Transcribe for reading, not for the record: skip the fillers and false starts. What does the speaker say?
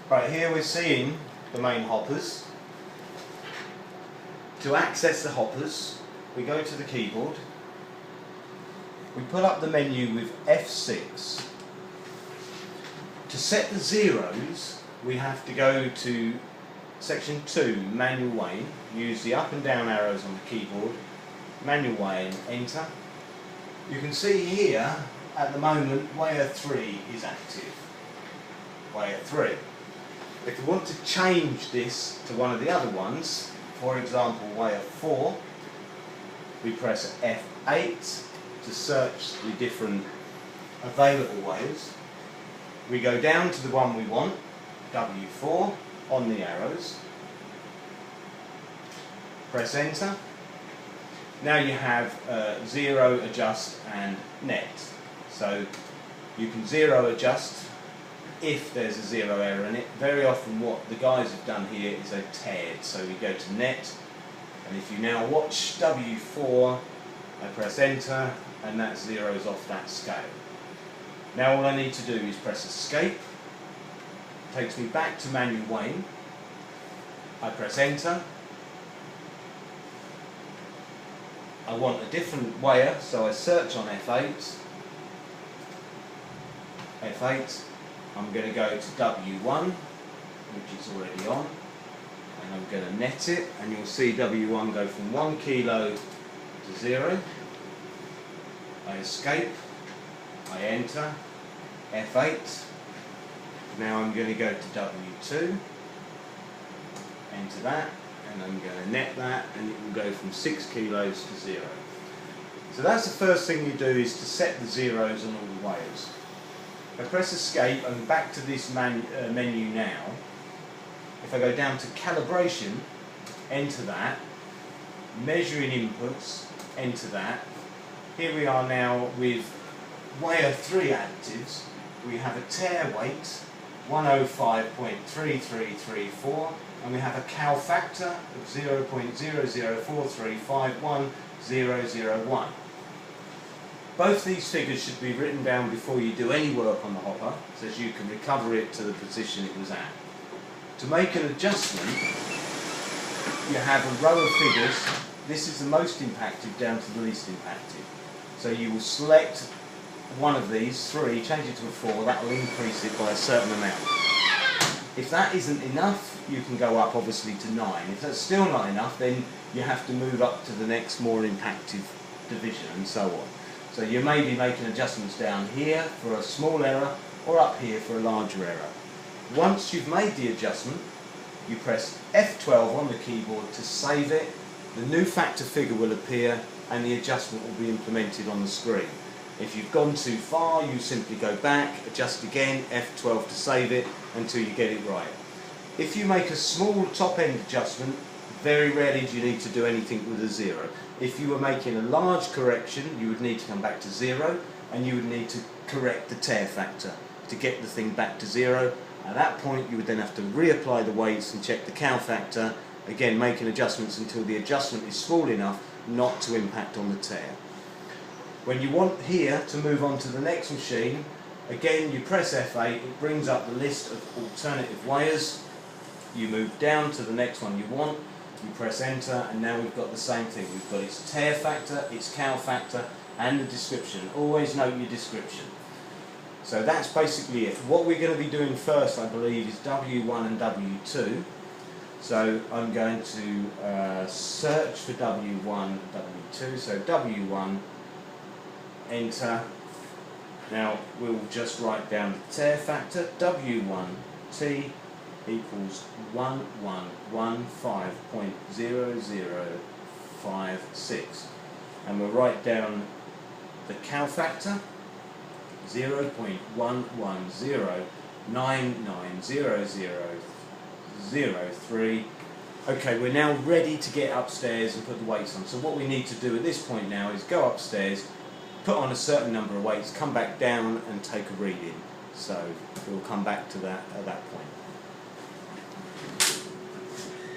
Right, here we're seeing the main hoppers. To access the hoppers, we go to the keyboard, we pull up the menu with F6. To set the zeros, we have to go to section 2, manual weighing, use the up and down arrows on the keyboard, manual weighing, enter. You can see here, at the moment, weigher 3 is active. Weigher 3. If we want to change this to one of the other ones, for example weigher 4, we press F8 to search the different available weighers. We go down to the one we want, W4, on the arrows. Press enter. Now you have zero, adjust and net. So you can zero adjust if there's a zero error in it. Very often what the guys have done here is they've tared. So we go to net, and if you now watch W4, I press enter and that zeroes off that scale. Now all I need to do is press escape. Takes me back to manual weighing. I press enter. I want a different weigher, so I search on F8. F8. I'm going to go to W1, which is already on, and I'm going to net it, and you'll see W1 go from 1 kilo to 0. I escape. I enter. F8. Now I'm going to go to W2, enter that, and I'm going to net that, and it will go from 6 kilos to 0. So that's the first thing you do, is to set the zeros on all the weighers. If I press escape, I'm back to this menu now. If I go down to calibration, enter that, measuring inputs, enter that. Here we are now with weigher 3 actives. We have a tare weight, 105.3334, and we have a cow factor of 0.004351001. Both these figures should be written down before you do any work on the hopper, so that you can recover it to the position it was at. To make an adjustment, you have a row of figures. This is the most impacted down to the least impacted. So you will select one of these, 3, change it to a 4, that will increase it by a certain amount. If that isn't enough, you can go up obviously to 9. If that's still not enough, then you have to move up to the next more impacted division and so on. So you may be making adjustments down here for a small error, or up here for a larger error. Once you've made the adjustment, you press F12 on the keyboard to save it. The new factor figure will appear and the adjustment will be implemented on the screen. If you've gone too far, you simply go back, adjust again, F12 to save it until you get it right. If you make a small top end adjustment, very rarely do you need to do anything with a 0. If you were making a large correction, you would need to come back to 0, and you would need to correct the tare factor to get the thing back to 0. At that point you would then have to reapply the weights and check the cow factor, again making adjustments until the adjustment is small enough not to impact on the tare. When you want here to move on to the next machine, again you press F8, it brings up the list of alternative weighers. You move down to the next one you want, you press enter, and now we've got the same thing. We've got its tare factor, its cow factor, and the description. Always note your description. So that's basically it. What we're going to be doing first, I believe, is W1 and W2. So I'm going to search for W1 and W2. So W1, enter. Now we'll just write down the tare factor. W1T equals 1115.0056, and we'll write down the cow factor, 0.1109900003. Okay, we're now ready to get upstairs and put the weights on. So what we need to do at this point now is go upstairs, put on a certain number of weights, come back down and take a reading. So we'll come back to that at that point.